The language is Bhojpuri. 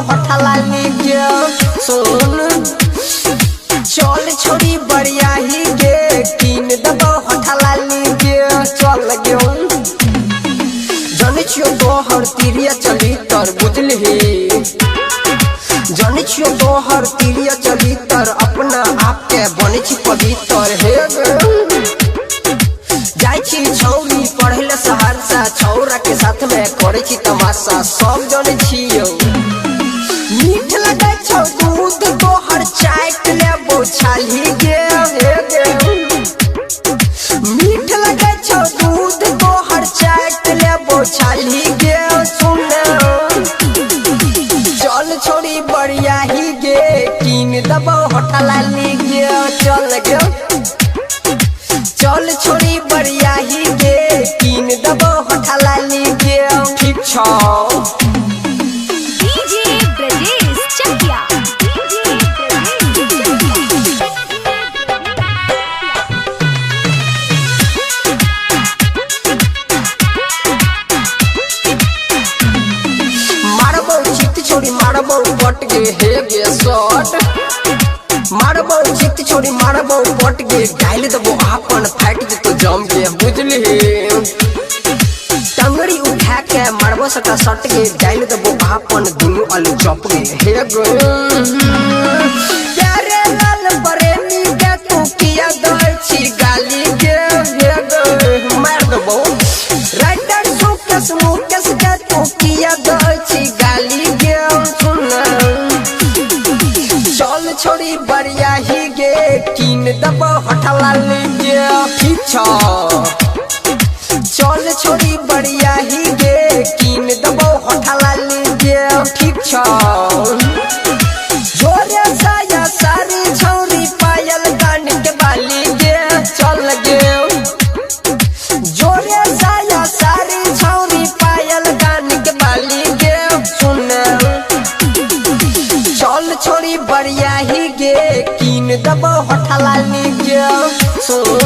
हठला लीजिए सुन चल छोड़ी बढ़िया ही गे कीन दबो हठला लीजिए चल गे जाने छियो तोहर तिरिया चली तर बुझलही जाने छियो तोहर तिरिया चली तर अपना आप के बने छी पवित्र हे जाय छी छौरी पढ़ले सहरसा छौरा के साथ में करे छी तमाशा सब जाने छियो मीठ लगे छौ दूध तोहर चाट लेबो छाली गे मीठ लगे छौ दूध तोहर चाट लेबो छाली गे सुन चल छोड़ी बढ़िया ही गे कीन दबो हठला लीजिए चल गे चल छोड़ी बढ़िया ही गे कीन दबो हठला लीजिए ठीक छौ डीजे ब्रजेश चकिया मारबो चित छोड़ी मारबो पट गे हे गे शॉट मारबो चित छोड़ी मारबो पट गे डाल दबो आपन फाट दे तो जम गे बुझली टंगड़ी उठा के मारबो सटा सट गे डाल दबो आपन दुनु आलू चप गे हे गो प्यारे लाल प्रेमी के तू किया दई छी गाली गे हे गो मार दबो राइटर सुकेश मुकेश के तू किया दई छी गाली गे सुन चल छोड़ी बढ़िया ही गे कीन दबो हठला लीजिए ठीक छौ चल छोड़ी बढ़िया ही गे कीन दबो हठला लीजिए ठीक छौ जोरे साया सारी छौरी पायल कान के बाली गे चल गे जोरे साया सारी छौरी पायल कान के बाली गे सुन चल छोड़ी बढ़िया ही गे कीन दबो हठला लीजिए सुन